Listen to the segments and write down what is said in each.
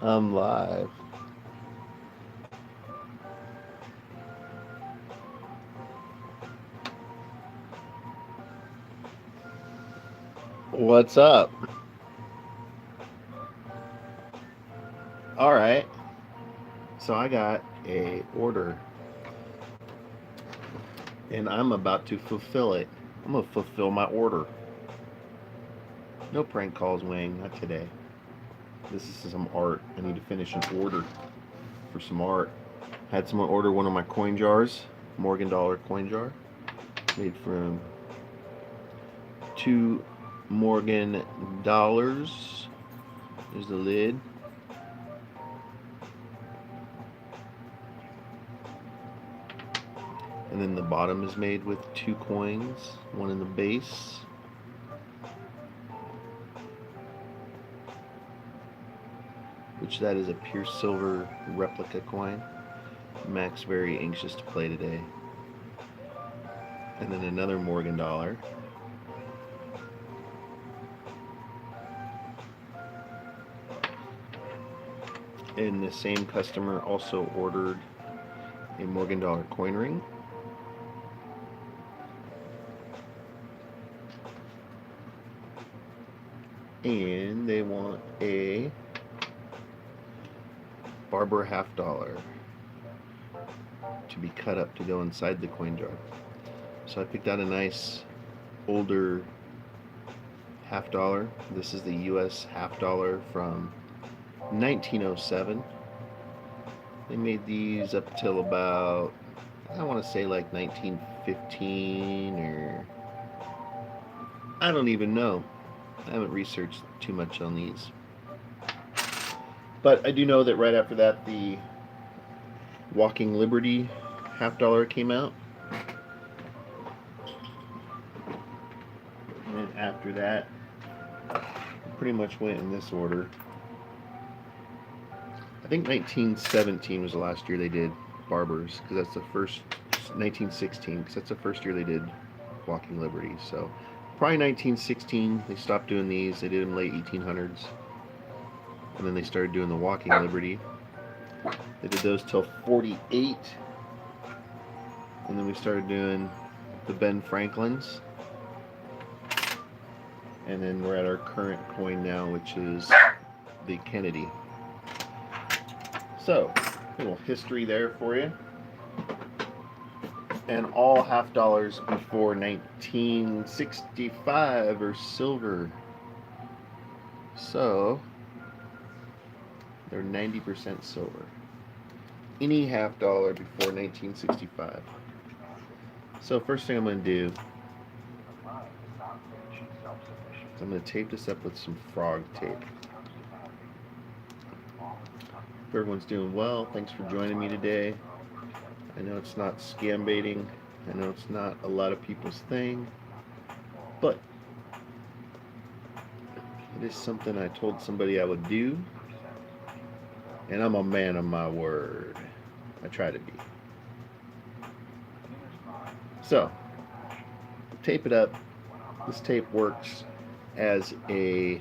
I'm live. What's up? All right. So I got a order and I'm about to fulfill it. I'm going to fulfill my order. No prank calls, Wayne, not today. This is some art. I need to finish an order for some art. Had someone order one of my coin jars, Morgan dollar coin jar, made from 2 Morgan dollars. There's the lid. And then the bottom is made with 2 coins, one in the base. Which that is a pure silver replica coin. Mac's very anxious to play today. And then another Morgan dollar. And the same customer also ordered a Morgan dollar coin ring. And they want a Barber $50 to be cut up to go inside the coin jar. So I picked out a nice older $50. This is the US $50 from 1907. They made these up till about, I want to say like 1915 or I don't even know. I haven't researched too much on these. But I do know that right after that, the Walking Liberty $50 came out. And then after that, it pretty much went in this order. I think 1917 was the last year they did Barbers, because that's the first, 1916, because that's the first year they did Walking Liberty. So probably 1916 they stopped doing these. They did them late 1800s. And then they started doing the Walking Liberty. They did those till 48. And then we started doing the Ben Franklins. And then we're at our current coin now, which is the Kennedy. So, a little history there for you. And all $50 before 1965 are silver. So, they're 90% silver. Any $50 before 1965. So first thing I'm going to do is I'm going to tape this up with some frog tape. Hope everyone's doing well. Thanks for joining me today. I know it's not scam baiting. I know it's not a lot of people's thing. But it is something I told somebody I would do. And I'm a man of my word. I try to be. So, tape it up. This tape works as a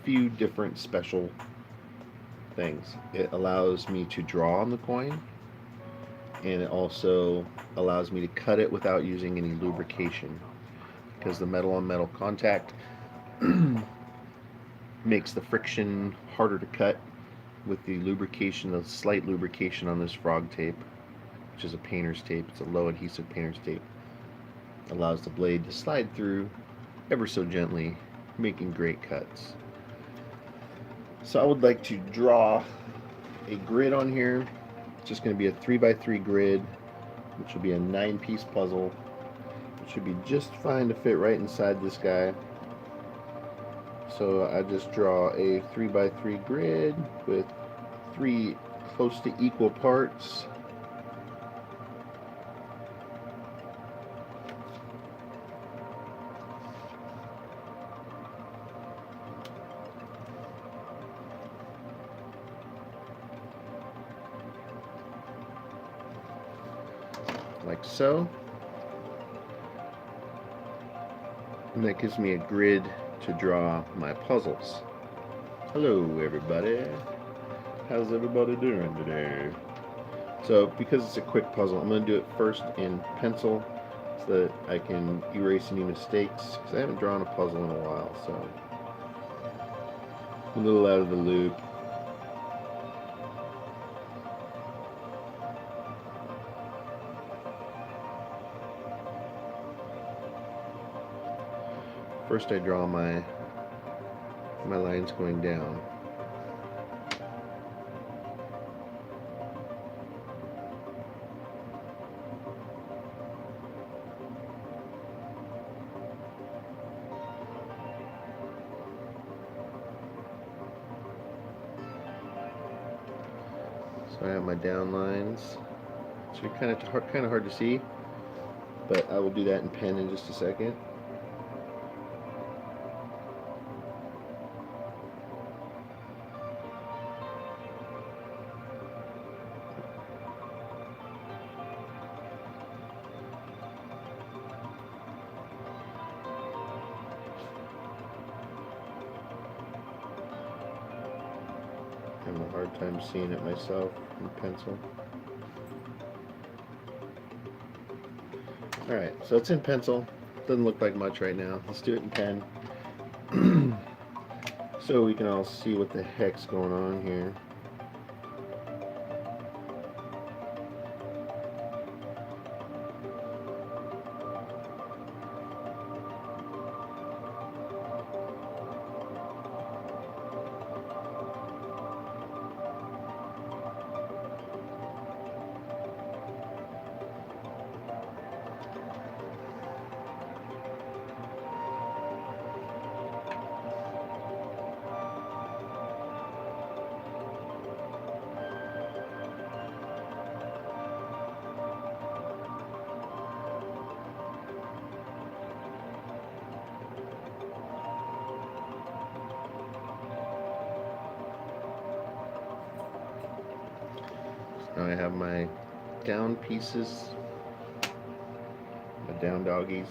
few different special things. It allows me to draw on the coin, and it also allows me to cut it without using any lubrication, because the metal on metal contact makes the friction harder to cut. With the lubrication, the slight lubrication on this frog tape, which is a painter's tape, it's a low adhesive painter's tape, allows the blade to slide through ever so gently, making great cuts. So I would like to draw a grid on here. It's just going to be a 3x3 grid, which will be a 9-piece puzzle. It should be just fine to fit right inside this guy. So I just draw a 3x3 grid with 3 close to equal parts. Like so. And that gives me a grid to draw my puzzles. Hello everybody. How's everybody doing today? So because it's a quick puzzle, I'm going to do it first in pencil so that I can erase any mistakes because I haven't drawn a puzzle in a while, so I'm a little out of the loop. First I draw my lines going down. So I have my down lines. So kind of hard to see, but I will do that in pen in just a second. I'm having a hard time seeing it myself in pencil. Alright, so it's in pencil. Doesn't look like much right now. Let's do it in pen. So we can all see what the heck's going on here. Now I have my down pieces, my down doggies.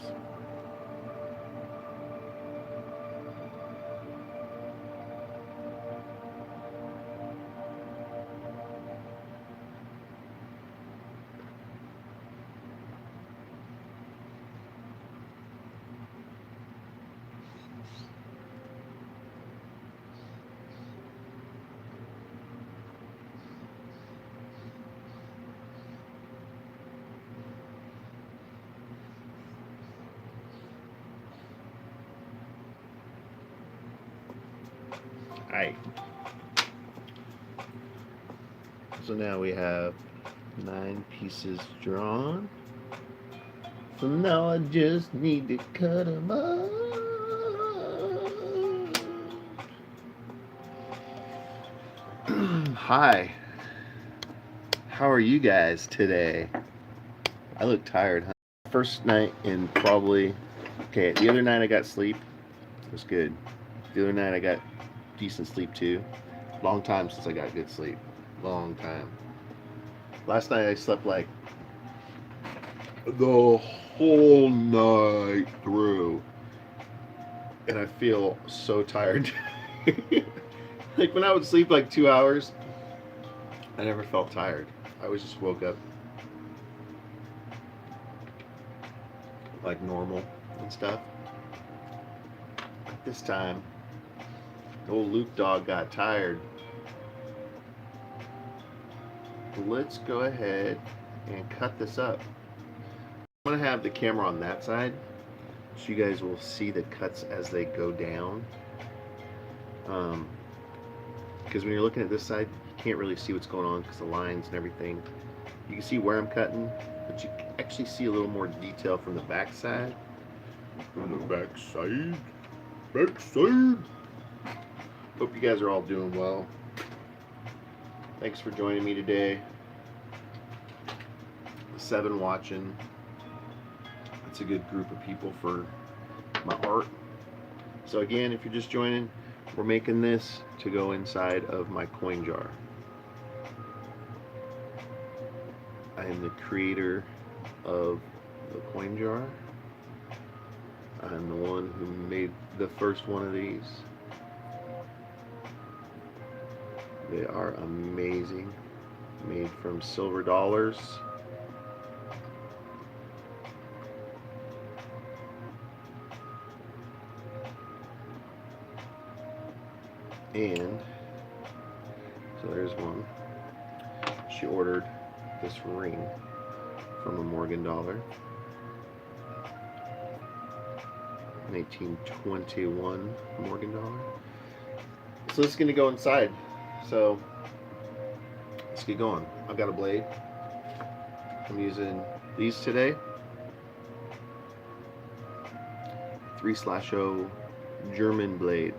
Alright. So now we have 9 pieces drawn. So now I just need to cut them up. Hi. How are you guys today? I look tired, huh? First night in probably... Okay, the other night I got sleep. It was good. The other night I got decent sleep too. Long time since I got good sleep. Long time. Last night I slept like the whole night through. And I feel so tired. Like when I would sleep like 2 hours, I never felt tired. I always just woke up like normal and stuff. This time, old Luke Dawg got tired. Let's go ahead and cut this up. I'm gonna have the camera on that side so you guys will see the cuts as they go down. Because when you're looking at this side, you can't really see what's going on because the lines and everything. You can see where I'm cutting, but you can actually see a little more detail from the back side. From the back side. Hope you guys are all doing well. Thanks for joining me today. 7 watching. It's a good group of people for my art. So again, if you're just joining, we're making this to go inside of my coin jar. I am the creator of the coin jar. I'm the one who made the first one of these. They are amazing. Made from silver dollars. And so there's one. She ordered this ring from a Morgan dollar. 1921 Morgan dollar. So this is gonna go inside. So let's get going. I've got a blade. I'm using these today. 3/0 German blade.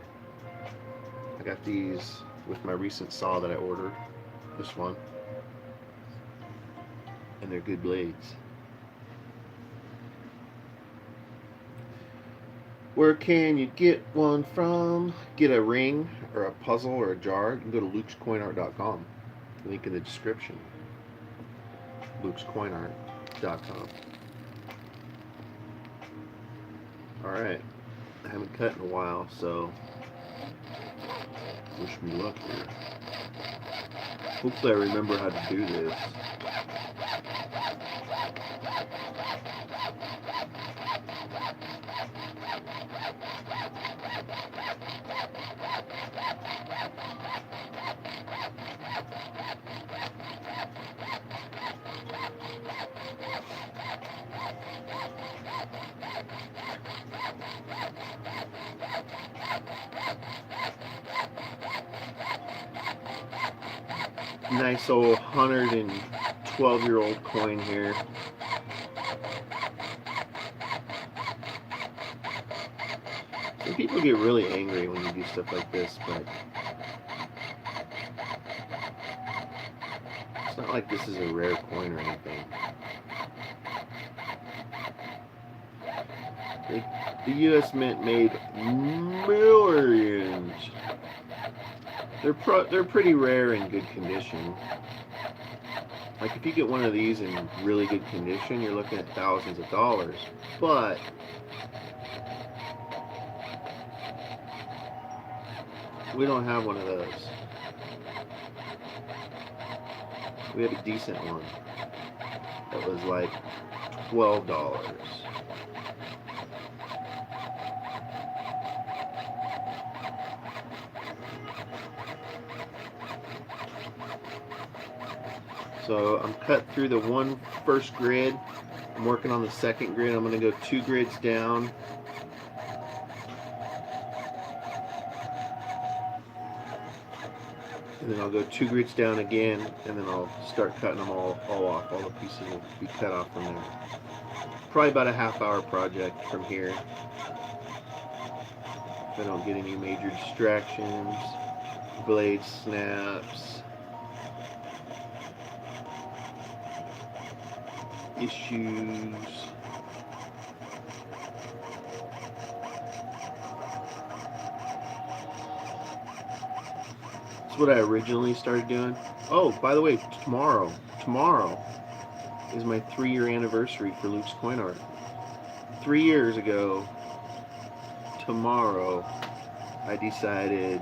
I got these with my recent saw that I ordered. This one. And they're good blades. Where can you get one from? Get a ring or a puzzle or a jar? You can go to lukescoinart.com. Link in the description. lukescoinart.com. Alright. I haven't cut in a while, so wish me luck here. Hopefully I remember how to do this. Nice old 112-year-old coin here. Some people get really angry when you do stuff like this, but it's not like this is a rare coin or anything. The U.S. Mint made millions. They're pretty rare in good condition. Like if you get one of these in really good condition, you're looking at thousands of dollars. But we don't have one of those. We have a decent one that was like $12. So I'm cut through the first grid. I'm working on the second grid. I'm going to go 2 grids down. And then I'll go 2 grids down again, and then I'll start cutting them all off. All the pieces will be cut off from there. Probably about a half-hour project from here. If I don't get any major distractions, blade snaps, issues. That's what I originally started doing. Oh, by the way, tomorrow is my 3-year anniversary for Luke's Coin Art. 3 years ago, tomorrow, I decided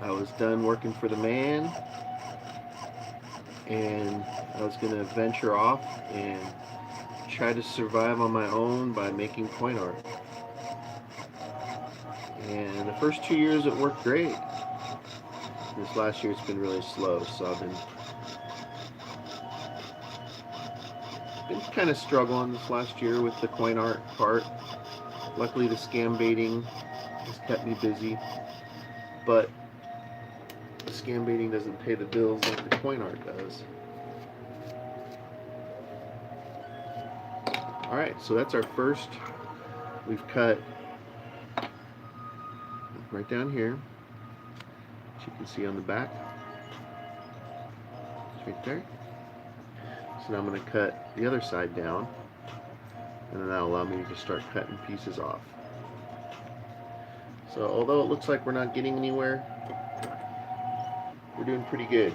I was done working for the man, and I was going to venture off and try to survive on my own by making coin art. And the first 2 years it worked great. This last year it's been really slow, so I've been kind of struggling this last year with the coin art part. Luckily the scam baiting has kept me busy, but the scam baiting doesn't pay the bills like the coin art does. Alright, so that's our first. We've cut right down here, as you can see on the back. It's right there. So now I'm going to cut the other side down, and then that'll allow me to start cutting pieces off. So although it looks like we're not getting anywhere, we're doing pretty good.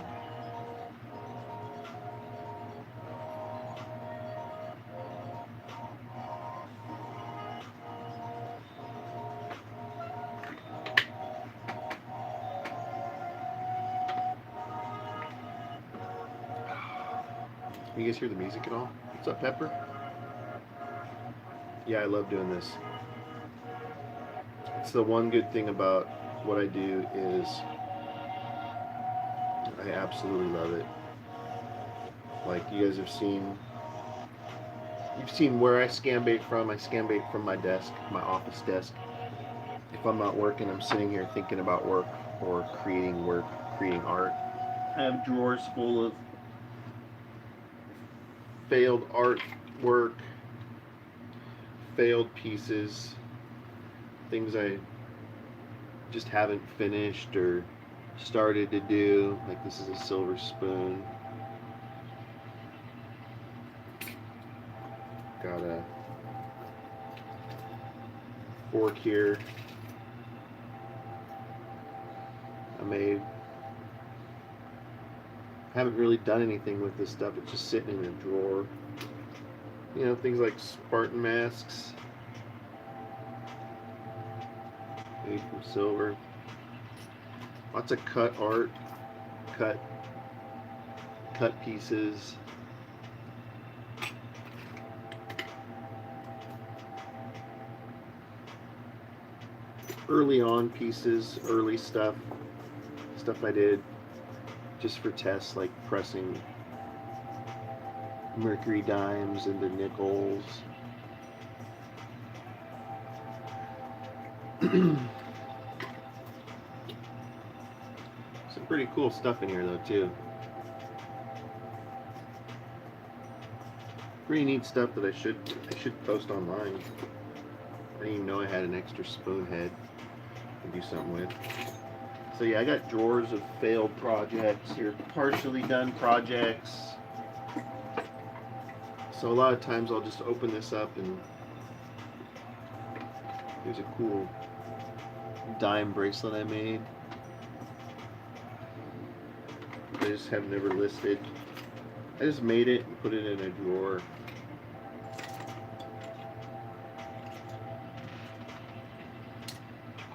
Can you guys hear the music at all? What's up, Pepper? Yeah, I love doing this. It's the one good thing about what I do is I absolutely love it. Like you guys have seen, you've seen where I scan bait from. I scan bait from my desk, my office desk. If I'm not working, I'm sitting here thinking about work or creating art. I have drawers full of failed artwork, failed pieces, things I just haven't finished or started to do. Like this is a silver spoon. Got a fork here I made. Haven't really done anything with this stuff. It's just sitting in a drawer. You know, things like Spartan masks made from silver. Lots of cut art, cut pieces. Early on pieces, early stuff I did just for tests, like pressing mercury dimes into nickels. Some pretty cool stuff in here though too. Pretty neat stuff that I should post online. I didn't even know I had an extra spoon head to do something with. So yeah, I got drawers of failed projects here, partially done projects. So a lot of times I'll just open this up and there's a cool dime bracelet I made. I just have never listed. I just made it and put it in a drawer.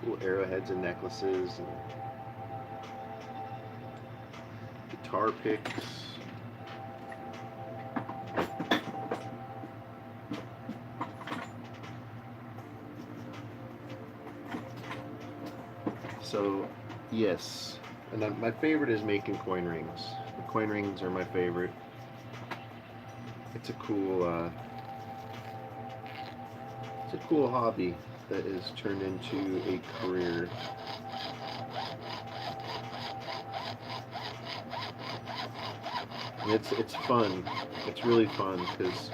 Cool arrowheads and necklaces and guitar picks. So, yes, and my favorite is making coin rings. The coin rings are my favorite. It's a cool hobby that is turned into a career. And it's fun. It's really fun because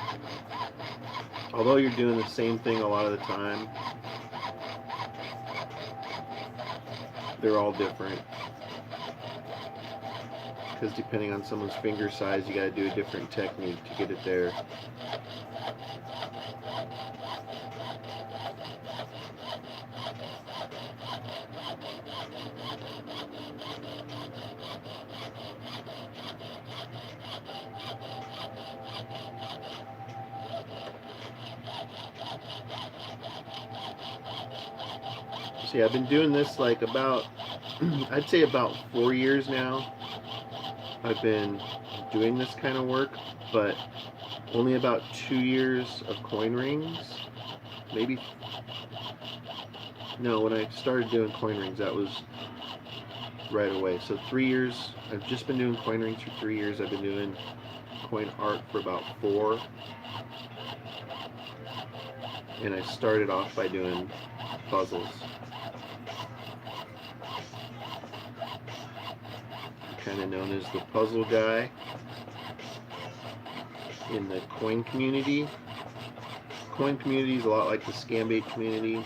although you're doing the same thing a lot of the time, they're all different. Because depending on someone's finger size, you got to do a different technique to get it there. See, I've been doing this like about, I'd say about 4 years now. I've been doing this kind of work, but only about 2 years of coin rings. Maybe, no, when I started doing coin rings, that was right away. So 3 years, I've just been doing coin rings for 3 years. I've been doing coin art for about 4. And I started off by doing puzzles. Kind of known as the puzzle guy in the coin community. Coin community is a lot like the scambait community.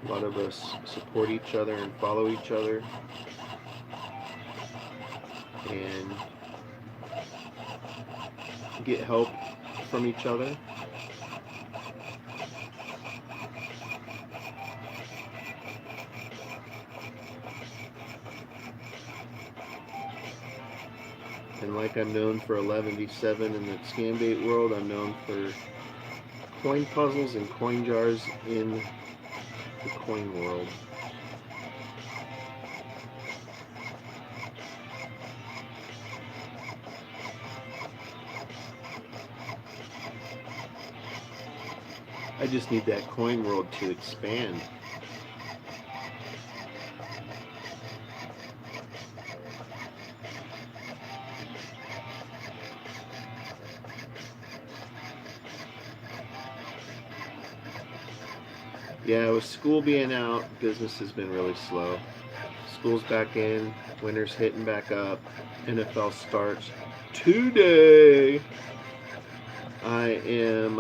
A lot of us support each other and follow each other, and get help from each other. And like I'm known for 11D7 in the scambait world, I'm known for coin puzzles and coin jars in the coin world. I just need that coin world to expand. Yeah, with school being out, business has been really slow. School's back in, winter's hitting back up, NFL starts today. I am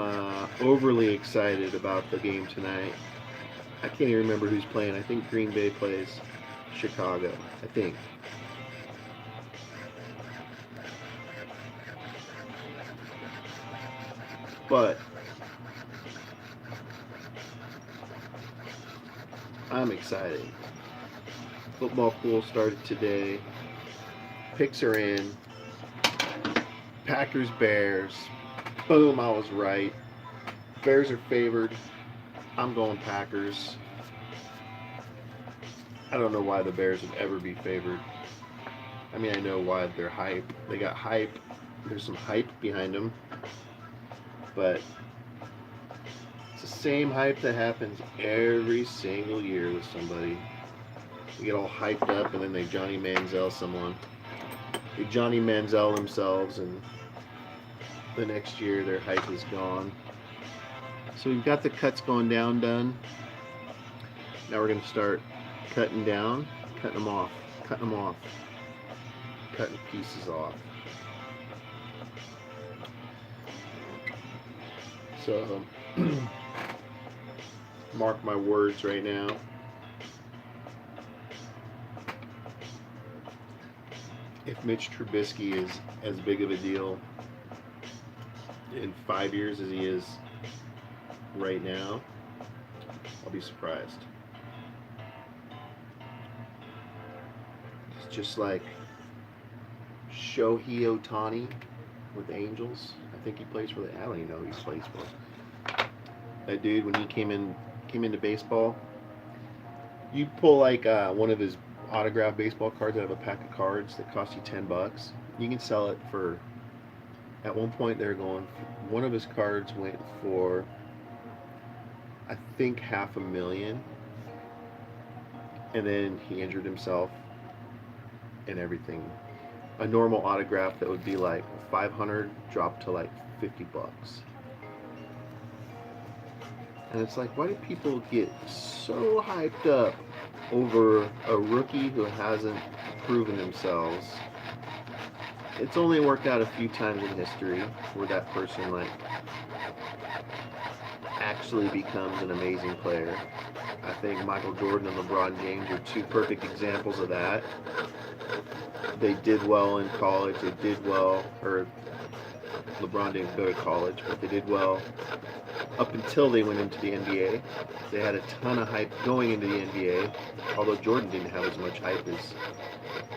overly excited about the game tonight. I can't even remember who's playing. I think Green Bay plays Chicago. I think. But I'm excited. Football pool started today. Picks are in. Packers, Bears. Boom, I was right. Bears are favored. I'm going Packers. I don't know why the Bears would ever be favored. I mean, I know why they're hype. They got hype. There's some hype behind them. But it's the same hype that happens every single year with somebody. They get all hyped up and then they Johnny Manziel someone. They Johnny Manziel themselves, and the next year their hype is gone. So we've got the cuts going down done. Now we're going to start cutting down, cutting them off, cutting pieces off. So mark my words right now. If Mitch Trubisky is as big of a deal in 5 years as he is right now, I'll be surprised. It's just like Shohei Ohtani with the Angels. I think he plays for the. I don't even know who he plays for. That dude, when he came into baseball, you pull like one of his autographed baseball cards out of a pack of cards that cost you $10. You can sell it for. At one point, they're going. One of his cards went for, I think, $500,000, and then he injured himself and everything. A normal autograph that would be like $500 dropped to like $50. And it's like, why do people get so hyped up over a rookie who hasn't proven themselves? It's only worked out a few times in history where that person like actually becomes an amazing player. I think Michael Jordan and LeBron James are two perfect examples of that. They did well in college. They did well, or LeBron didn't go to college, but they did well up until they went into the NBA. They had a ton of hype going into the NBA, although Jordan didn't have as much hype as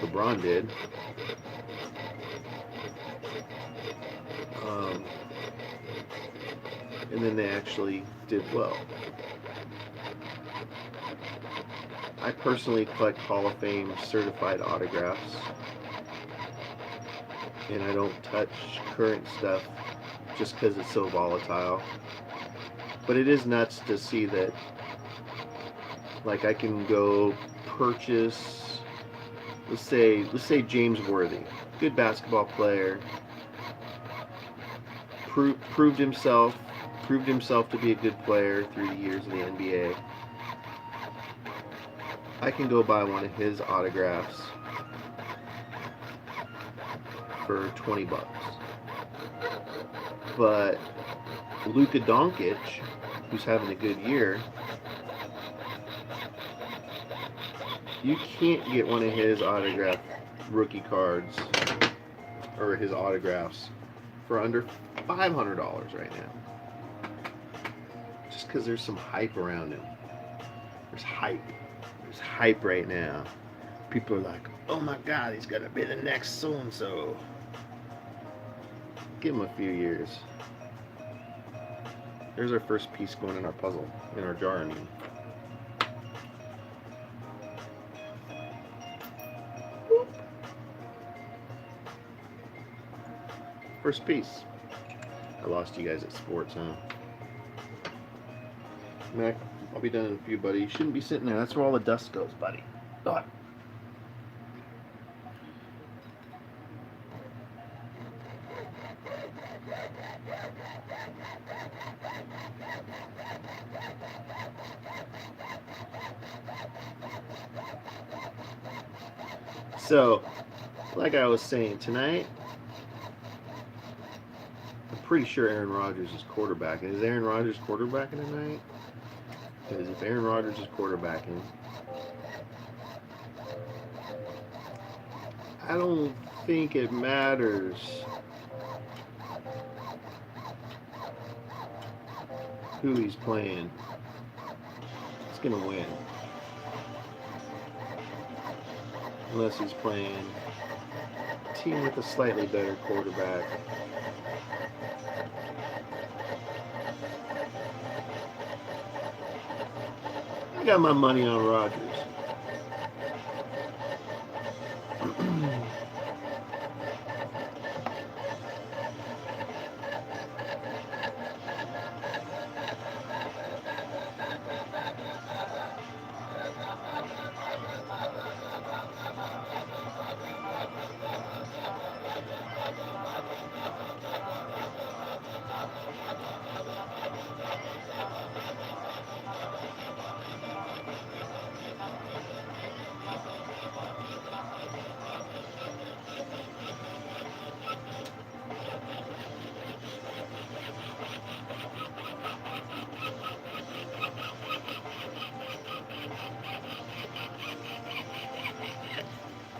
LeBron did. And then they actually did well. I personally collect Hall of Fame certified autographs, and I don't touch current stuff just because it's so volatile. But it is nuts to see that, like, I can go purchase, let's say James Worthy, good basketball player, proved himself to be a good player through the years in the NBA. I can go buy one of his autographs for $20. But Luka Doncic, who's having a good year, you can't get one of his autographed rookie cards or his autographs for under $500 right now. Just because there's some hype around him. There's hype. There's hype right now. People are like, oh my God, he's going to be the next so-and-so. Give him a few years. There's our first piece going in our puzzle, in our jar, I mean. Boop. First piece. I lost you guys at sports, huh? Mac, I'll be done in a few, buddy. You shouldn't be sitting there. That's where all the dust goes, buddy. Dawg. So, like I was saying, tonight, I'm pretty sure Aaron Rodgers is quarterbacking. Is Aaron Rodgers quarterbacking tonight? Because if Aaron Rodgers is quarterbacking, I don't think it matters who he's playing. He's going to win. Unless he's playing a team with a slightly better quarterback. I got my money on Rodgers.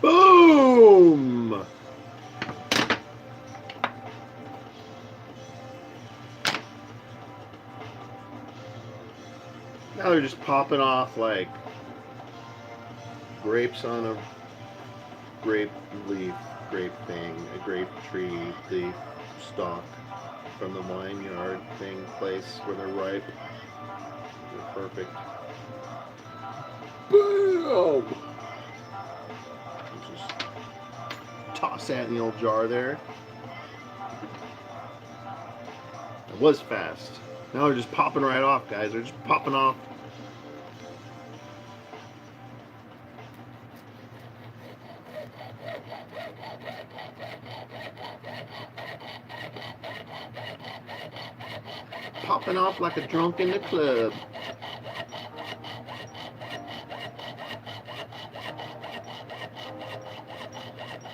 Boom! Now they're just popping off like grapes on a grape leaf, grape thing, a grape tree leaf stalk from the vineyard thing place where they're ripe. They're perfect. Boom! Just toss that in the old jar there. It was fast. Now they're just popping right off, guys. They're just popping off. Popping off like a drunk in the club.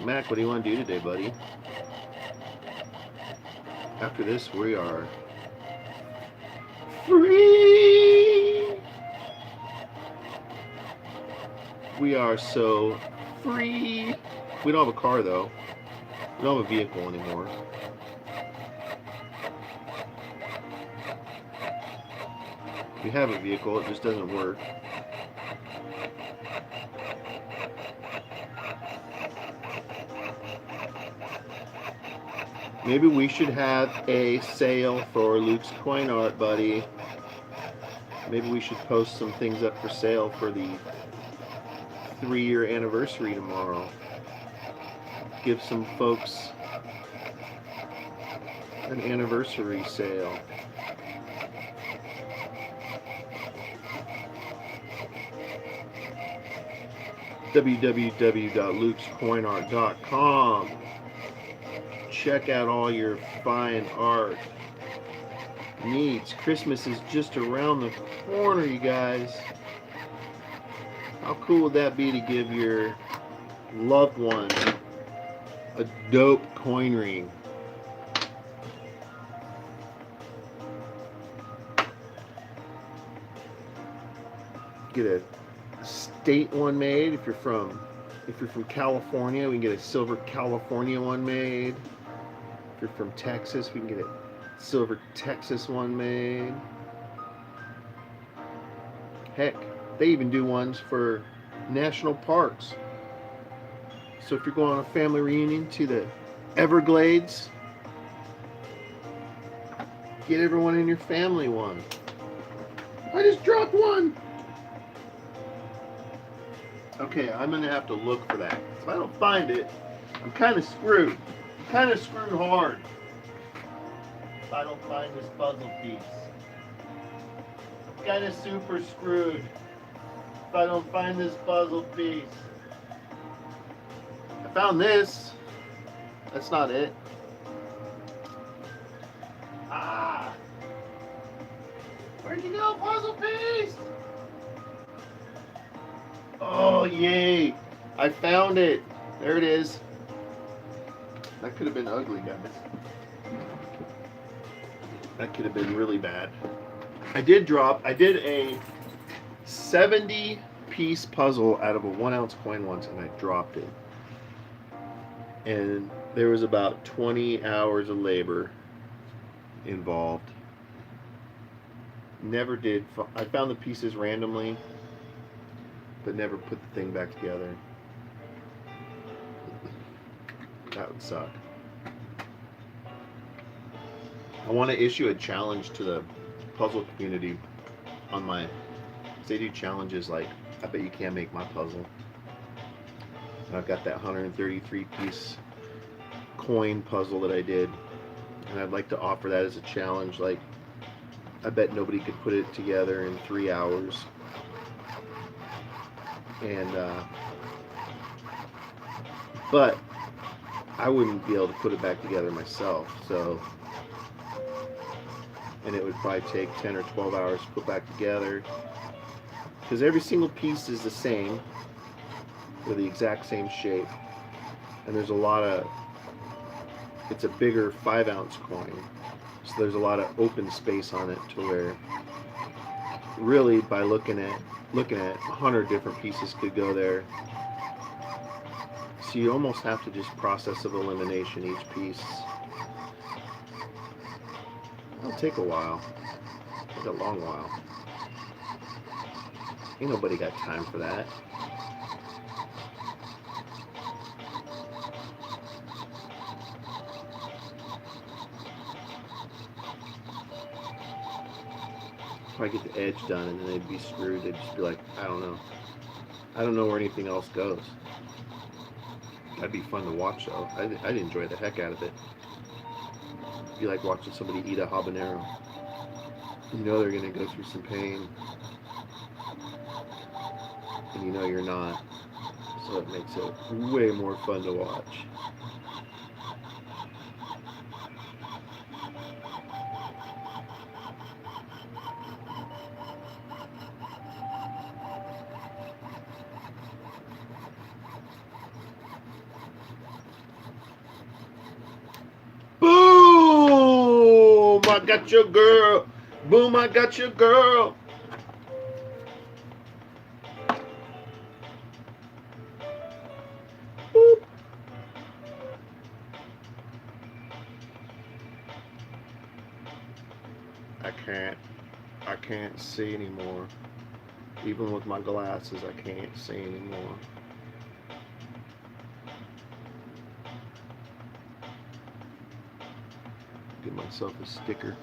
Mac, what do you want to do today, buddy? After this, we are free. We are so free. We don't have a car, though. We don't have a vehicle anymore. We have a vehicle, it just doesn't work. Maybe we should have a sale for Luke's coin art, buddy. Maybe we should post some things up for sale for the 3-year anniversary tomorrow. Give some folks an anniversary sale. www.lukescoinart.com. Check out all your fine art needs. Christmas is just around the corner, you guys. How cool would that be to give your loved one a dope coin ring? Get a state one made. If you're from California, we can get a silver California one made. If you're from Texas, we can get a silver Texas one made. Heck, they even do ones for national parks. So if you're going on a family reunion to the Everglades, get everyone in your family one. I just dropped one. Okay, I'm gonna have to look for that. If I don't find it, I'm kind of screwed. I'm kind of screwed hard. If I don't find this puzzle piece. kind of super screwed if I don't find this puzzle piece. I found this. That's not it. Ah! Where'd you go, puzzle piece? Oh, yay! I found it. There it is. That could have been ugly, guys. That could have been really bad. I did a 70-piece puzzle out of a 1-ounce coin once, and I dropped it. And there was about 20 hours of labor involved. Never did. I found the pieces randomly, but never put the thing back together. That would suck. I want to issue a challenge to the puzzle community on my. They do challenges like, I bet you can't make my puzzle. And I've got that 133-piece coin puzzle that I did, and I'd like to offer that as a challenge. Like, I bet nobody could put it together in 3 hours. And but I wouldn't be able to put it back together myself. So, and it would probably take 10 or 12 hours to put back together, because every single piece is the same, with the exact same shape, and there's a lot of, it's a bigger 5-ounce coin, so there's a lot of open space on it, to where really by looking at 100 different pieces could go there. So you almost have to just process of elimination each piece. It'll take a while. Take a long while. Ain't nobody got time for that. Probably get the edge done, and then they'd be screwed. They'd just be like, I don't know. I don't know where anything else goes. That'd be fun to watch, though. I'd enjoy the heck out of it. It'd be like watching somebody eat a habanero. You know they're going to go through some pain, and you know you're not. So it makes it way more fun to watch. Boom! I got your girl. Boom! I got your girl. Boop. I can't see anymore. Even with my glasses, I can't see anymore. Get myself a sticker.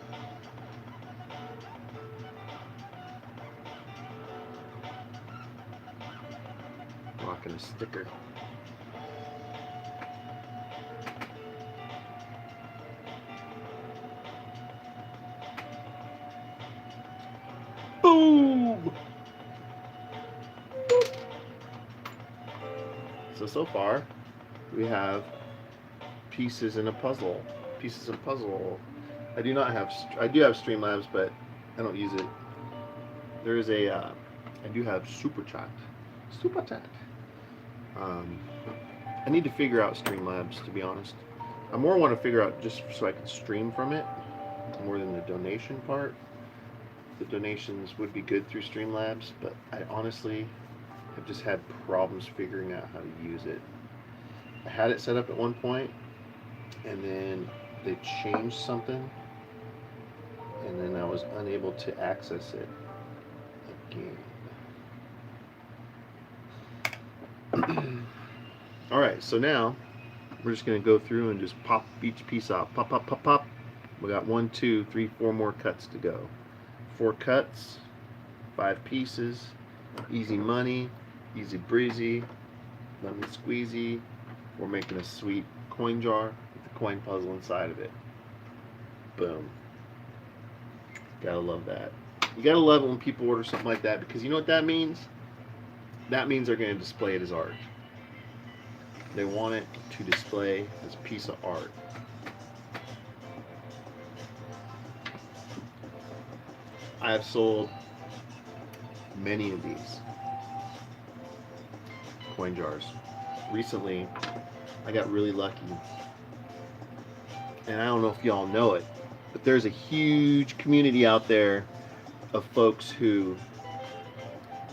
Rocking a sticker. Boom! So far, we have pieces in a puzzle. Pieces of puzzle. I do have Streamlabs, but I don't use it. There is a, I do have Super Chat. I need to figure out Streamlabs, to be honest. I more want to figure out just so I can stream from it, more than the donation part. The donations would be good through Streamlabs, but I honestly have just had problems figuring out how to use it. I had it set up at one point, and then they changed something, and then I was unable to access it again. Alright, so now we're just going to go through and just pop each piece out. Pop, pop, pop, pop. We got 1, 2, 3, 4 more cuts to go. 4 cuts, 5 pieces, easy money, easy breezy, lemon squeezy. We're making a sweet coin jar with the coin puzzle inside of it. Boom. Gotta love that. You gotta love it when people order something like that, because you know what that means? That means they're gonna display it as art. They want it to display this piece of art. I have sold many of these coin jars. Recently, I got really lucky, and I don't know if y'all know it, but there's a huge community out there of folks who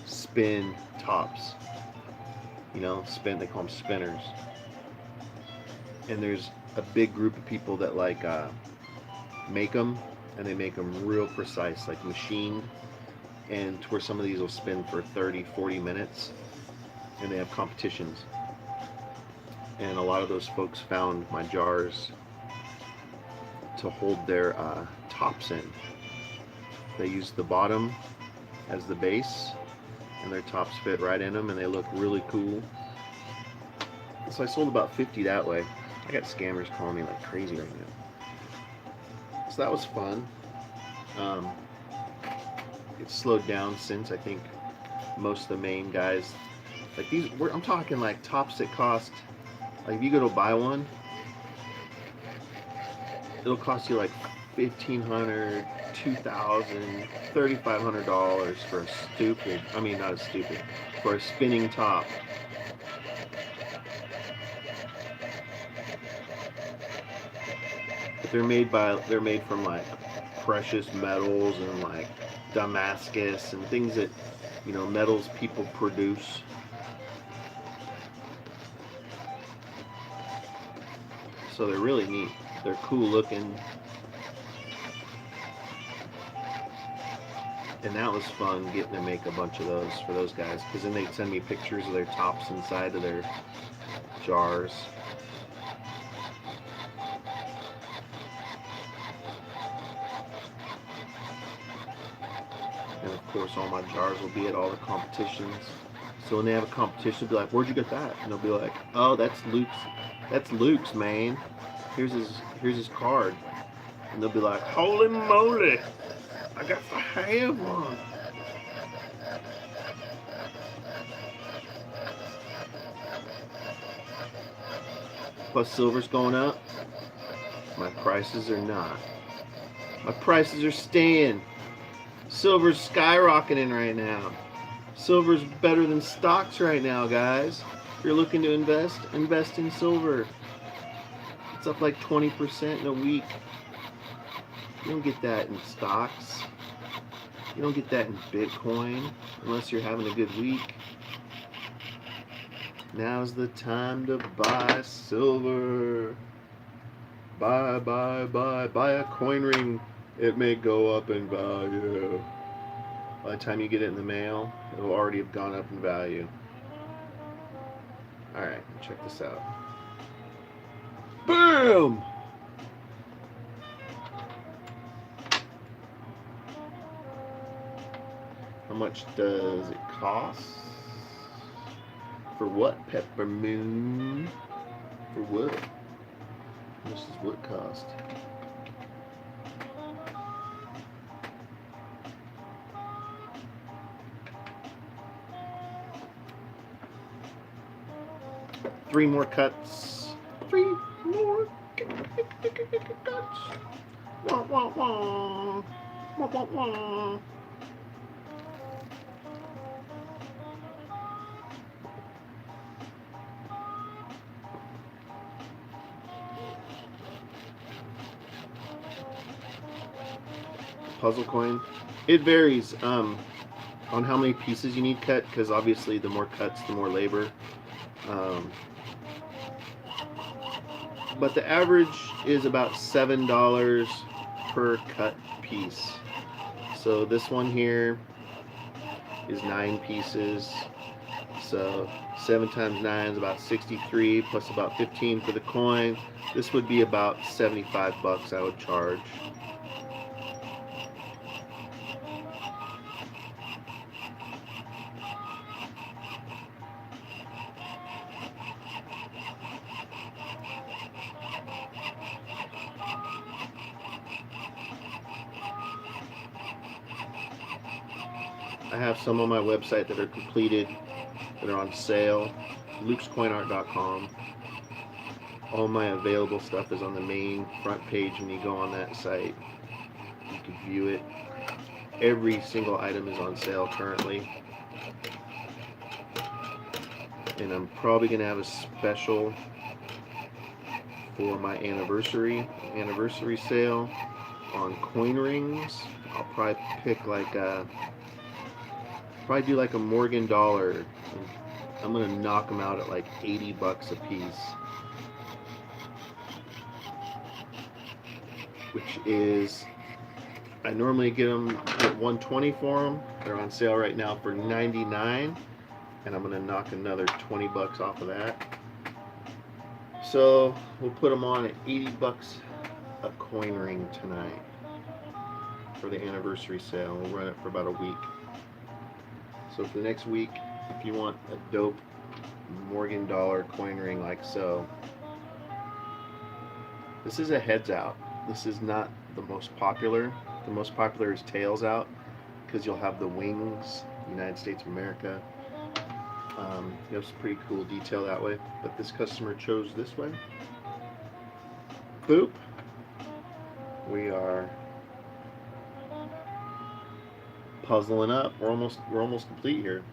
spin tops. You know, they call them spinners. And there's a big group of people that like make them, and they make them real precise, like machined, and to where some of these will spin for 30, 40 minutes, and they have competitions. And a lot of those folks found my jars to hold their tops in. They use the bottom as the base, and their tops fit right in them, and they look really cool. So I sold about 50 that way. I got scammers calling me like crazy right now. So that was fun. It's slowed down since. I think most of the main guys, like these, I'm talking like tops that cost, like if you go to buy one, it'll cost you like $1,500, $2,000, $3,500 for a stupid, I mean not a stupid, for a spinning top. But they're made from like precious metals and like Damascus and things that, you know, metals people produce. So they're really neat. They're cool looking. And that was fun getting to make a bunch of those for those guys, because then they'd send me pictures of their tops inside of their jars. And of course all my jars will be at all the competitions. So when they have a competition, they'll be like, "Where'd you get that?" And they'll be like, "Oh, that's Luke's, man. Here's his card." And they'll be like, "Holy moly, I got to have one." Plus silver's going up. My prices are not. My prices are staying. Silver's skyrocketing right now. Silver's better than stocks right now, guys. If you're looking to invest in silver. It's up like 20% in a week. You don't get that in stocks. You don't get that in Bitcoin unless you're having a good week. Now's the time to buy silver. Buy a coin ring. It may go up in value. By the time you get it in the mail, it'll already have gone up in value. Alright, check this out. Boom! How much does it cost? For what, Peppermoon? For what? How much does what cost? Three more cuts. Three more cuts. Wah, wah, wah. Wah, wah, wah. Puzzle coin. It varies on how many pieces you need cut, because obviously the more cuts, the more labor. But the average is about $7 per cut piece. So this one here is 9 pieces. So 7 times 9 is about 63, plus about 15 for the coin. This would be about 75 bucks I would charge. I have some on my website that are completed, that are on sale. lukescoinart.com. All my available stuff is on the main front page. When you go on that site, you can view it. Every single item is on sale currently. And I'm probably going to have a special for my anniversary sale on coin rings. I'll probably pick like a, probably do like a Morgan dollar. I'm going to knock them out at like $80 a piece, which is, I normally get them at $120 for them. They're on sale right now for $99, and I'm going to knock another $20 off of that. So we'll put them on at $80 a coin ring tonight for the anniversary sale. We'll run it for about a week. So for the next week, if you want a dope Morgan dollar coin ring like so, this is a heads out. This is not the most popular. The most popular is tails out, because you'll have the wings, United States of America. You have some pretty cool detail that way, but this customer chose this way. Boop. We are puzzling up. We're almost complete here.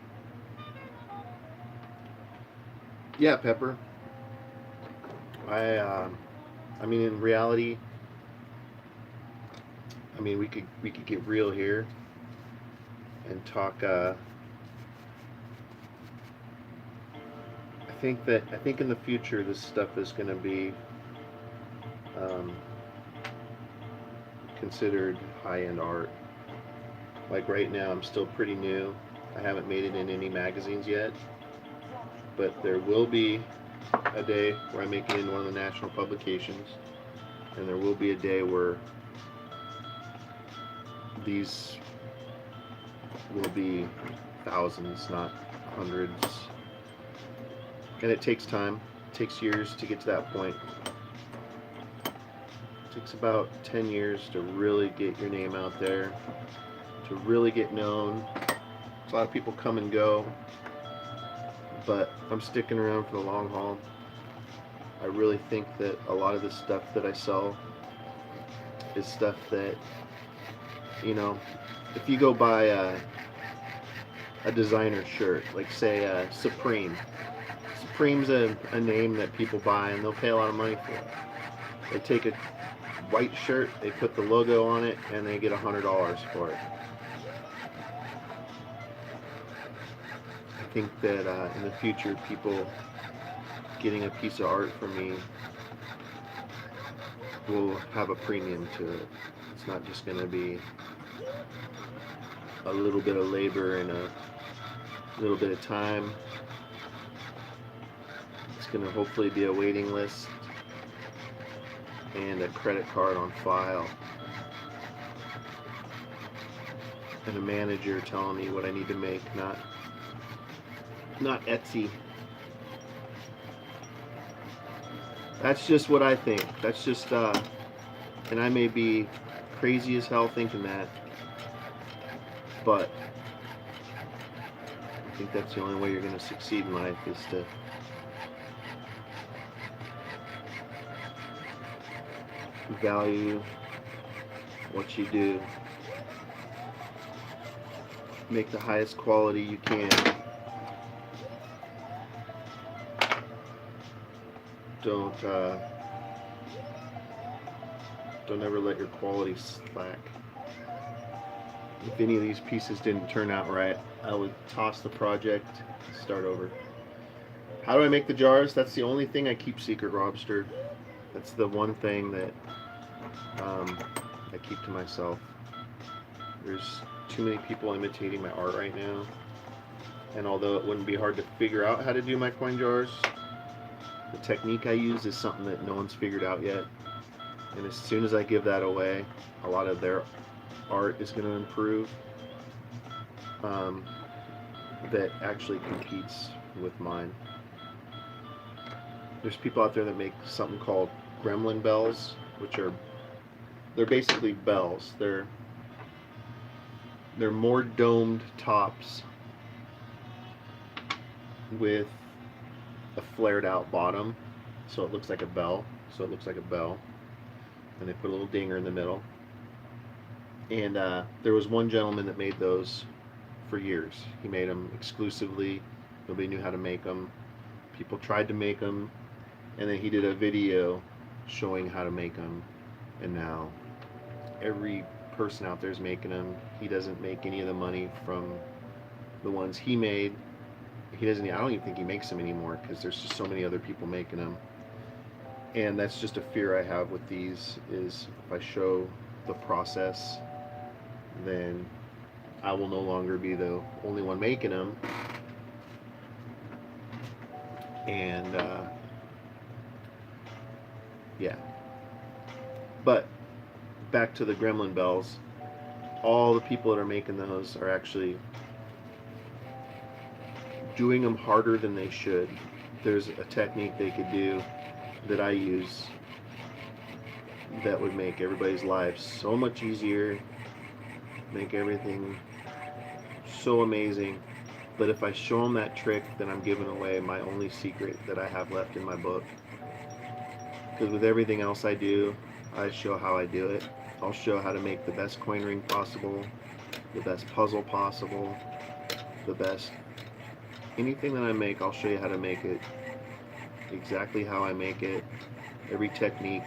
Yeah, Pepper. I mean, in reality, I mean, we could get real here and talk. I think in the future this stuff is going to be considered high-end art. Like right now, I'm still pretty new. I haven't made it in any magazines yet, but there will be a day where I make it in one of the national publications, and there will be a day where these will be thousands, not hundreds. And it takes time. It takes years to get to that point. It takes about 10 years to really get your name out there, to really get known. A lot of people come and go, but I'm sticking around for the long haul. I really think that a lot of the stuff that I sell is stuff that, you know, if you go buy a designer shirt, like say Supreme. Supreme's a name that people buy, and they'll pay a lot of money for it. They take a white shirt, they put the logo on it, and they get $100 for it. I think that in the future, people getting a piece of art from me will have a premium to it. It's not just going to be a little bit of labor and a little bit of time. It's going to hopefully be a waiting list and a credit card on file, and a manager telling me what I need to make, not Etsy. That's just what I think. That's just and I may be crazy as hell thinking that, but I think that's the only way you're going to succeed in life, is to value what you do, make the highest quality you can. Don't ever let your quality slack. If any of these pieces didn't turn out right, I would toss the project, start over. How do I make the jars? That's the only thing I keep secret, Robster. That's the one thing that I keep to myself. There's too many people imitating my art right now, and although it wouldn't be hard to figure out how to do my coin jars, the technique I use is something that no one's figured out yet. And as soon as I give that away, a lot of their art is going to improve. That actually competes with mine. There's people out there that make something called gremlin bells, they're basically bells. They're They're more domed tops with a flared out bottom, so it looks like a bell. And they put a little dinger in the middle. And there was one gentleman that made those for years. He made them exclusively. Nobody knew how to make them. People tried to make them, and then he did a video showing how to make them. And now every person out there is making them. He doesn't make any of the money from the ones he made. He doesn't. I don't even think he makes them anymore because there's just so many other people making them. And that's just a fear I have with these, is if I show the process, then I will no longer be the only one making them. And yeah. But back to the gremlin bells, all the people that are making those are actually doing them harder than they should. There's a technique they could do that I use that would make everybody's lives so much easier, make everything so amazing. But if I show them that trick, then I'm giving away my only secret that I have left in my book. Because with everything else I do, I show how I do it. I'll show how to make the best coin ring possible, the best puzzle possible, the best anything that I make. I'll show you how to make it exactly how I make it, every technique.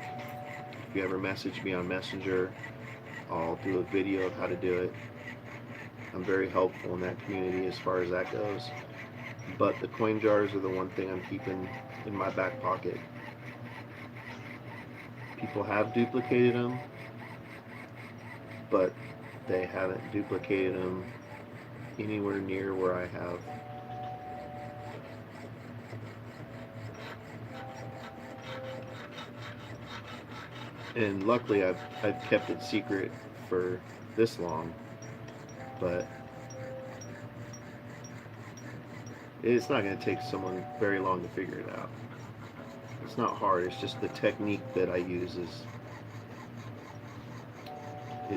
If you ever message me on Messenger, I'll do a video of how to do it. I'm very helpful in that community as far as that goes. But the coin jars are the one thing I'm keeping in my back pocket. People have duplicated them, but they haven't duplicated them anywhere near where I have. And luckily I've kept it secret for this long, but it's not going to take someone very long to figure it out. It's not hard, it's just the technique that I use is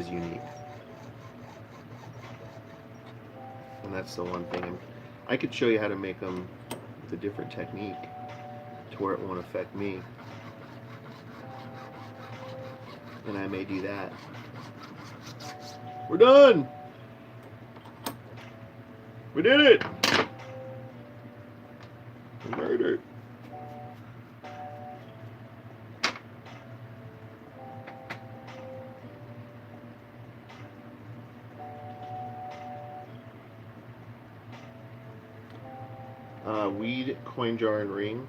unique. And that's the one thing. I could show you how to make them with a different technique to where it won't affect me. And I may do that. We're done! We did it! Murder. Weed, coin jar, and ring.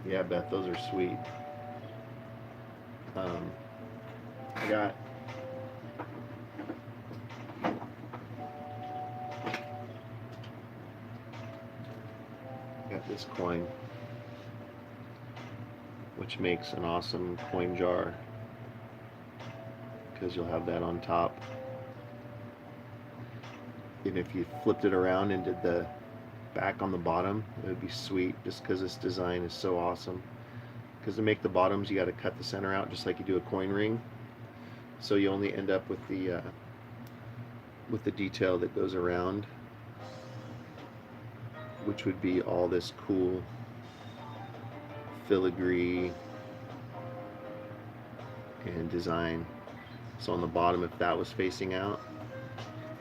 Yeah, Beth, those are sweet. I got this coin, which makes an awesome coin jar because you'll have that on top. And if you flipped it around and did the back on the bottom, it would be sweet, just because this design is so awesome. Because to make the bottoms, you got to cut the center out just like you do a coin ring, so you only end up with the detail that goes around, which would be all this cool filigree and design. So on the bottom, if that was facing out,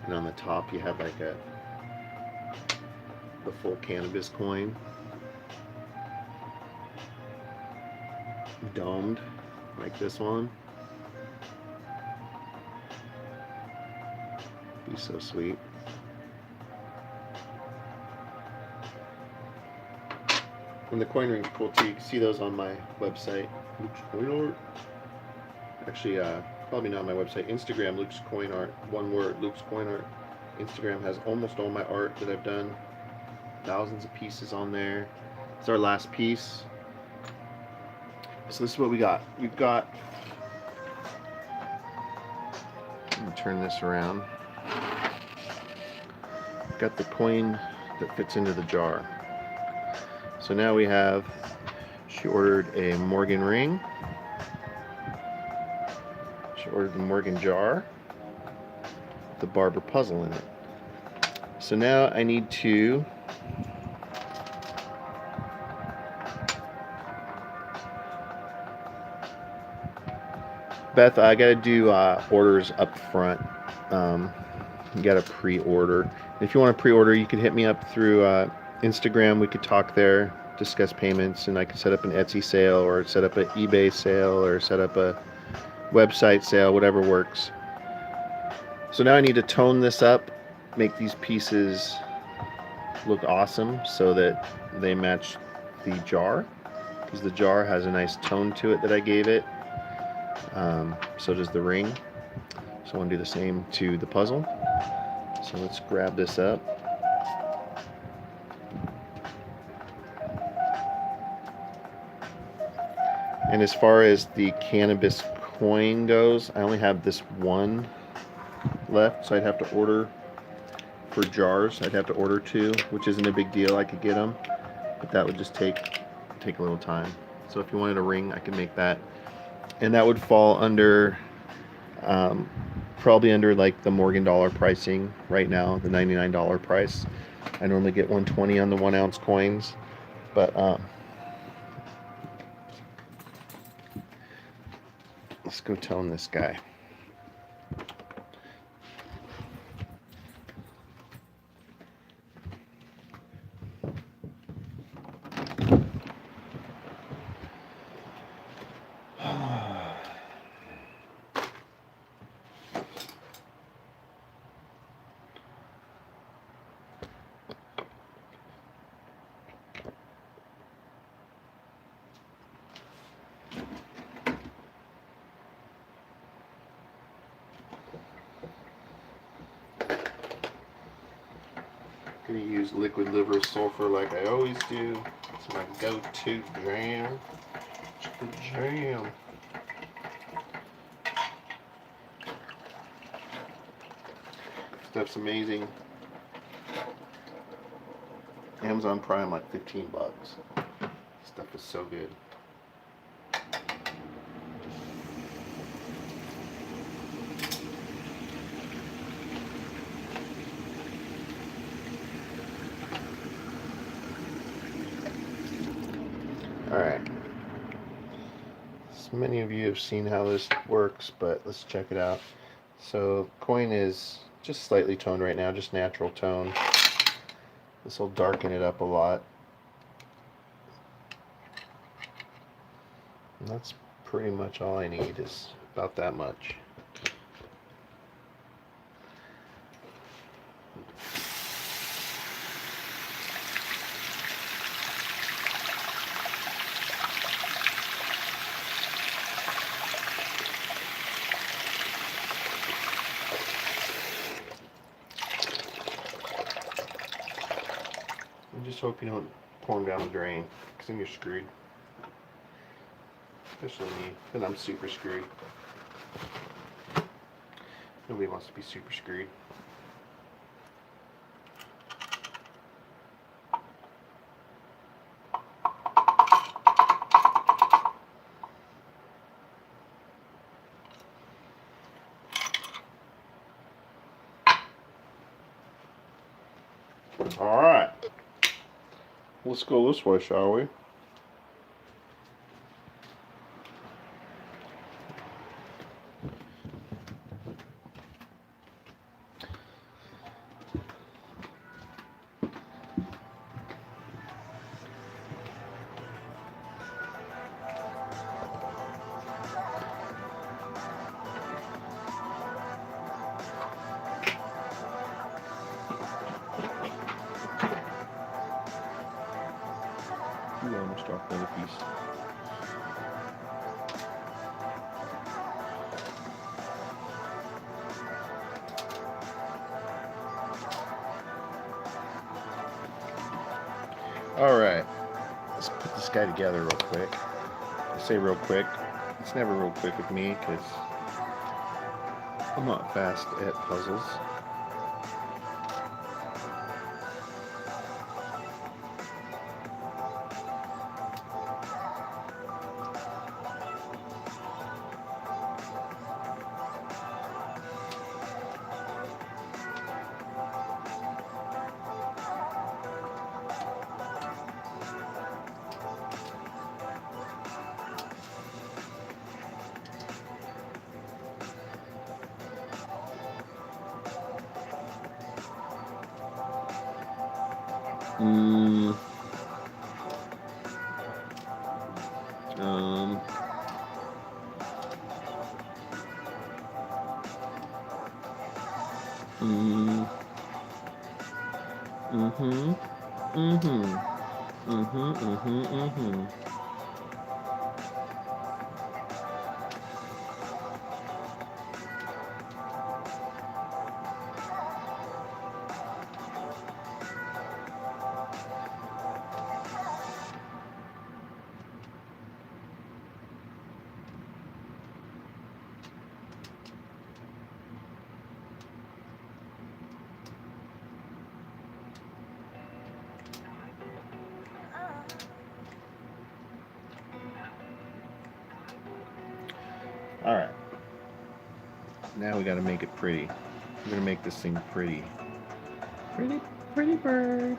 and on the top you have like the full cannabis coin, domed like this one. Be so sweet. And the coin ring's cool too. You can see those on my website, Luke's Coin Art. Actually, probably not on my website. Instagram, Luke's Coin Art. One word, Luke's Coin Art. Instagram has almost all my art that I've done. Thousands of pieces on there. It's our last piece. So this is what we got. We've got, let me turn this around. Got the coin that fits into the jar. So now we have, she ordered a Morgan ring. She ordered the Morgan jar. the barber puzzle in it. So now I need to Beth, I gotta do orders up front. You gotta pre-order. If you want to pre-order, you can hit me up through Instagram. We could talk there, discuss payments, and I can set up an Etsy sale, or set up an eBay sale, or set up a website sale, whatever works. So now I need to tone this up, make these pieces look awesome so that they match the jar, because the jar has a nice tone to it that I gave it. So does the ring. So I want to do the same to the puzzle. So let's grab this up. And as far as the cannabis coin goes, I only have this one left, so I'd have to order for jars. I'd have to order 2, which isn't a big deal. I could get them, but that would just take a little time. So if you wanted a ring, I can make that, and that would fall under probably under like the Morgan dollar pricing right now, the $99 price. I normally get $120 on the 1 ounce coins, but let's go tone this guy. I'm going to use liquid liver sulfur like I always do. It's my go-to jam. It's the jam. Stuff's amazing. Amazon Prime like $15. Stuff is so good. Alright, so many of you have seen how this works, but let's check it out. So coin is just slightly toned right now, just natural tone. This will darken it up a lot. And that's pretty much all I need, is about that much. Just hope you don't pour them down the drain, because then you're screwed. Especially me, because I'm super screwed. Nobody wants to be super screwed. All right. Let's go this way, shall we? Ooh, I almost dropped another piece. Alright, let's put this guy together real quick. I say real quick, it's never real quick with me because I'm not fast at puzzles. Mm, mm, mm-hmm, mm-hmm, mm-hmm, mm-hmm, mm-hmm. All right. Now we got to make it pretty. We're gonna make this thing pretty. Pretty, pretty bird.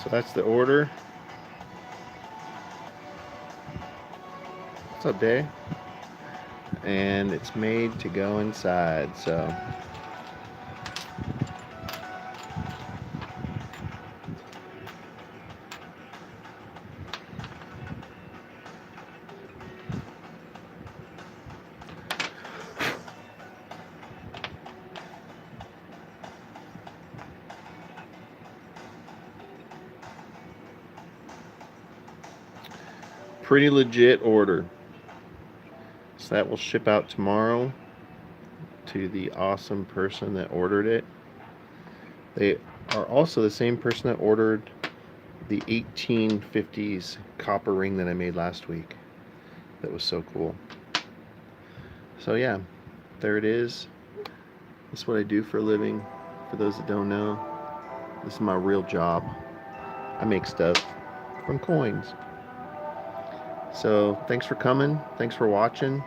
So that's the order. What's up, Day? And it's made to go inside. So pretty legit order. So that will ship out tomorrow to the awesome person that ordered it. They are also the same person that ordered the 1850s copper ring that I made last week. That was so cool. So yeah, there it is. That's what I do for a living. For those that don't know, this is my real job. I make stuff from coins. So thanks for coming. Thanks for watching.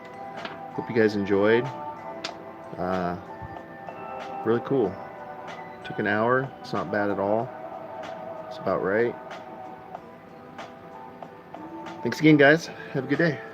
Hope you guys enjoyed. Uh, really cool. Took an hour. It's not bad at all. It's about right. Thanks again, guys. Have a good day.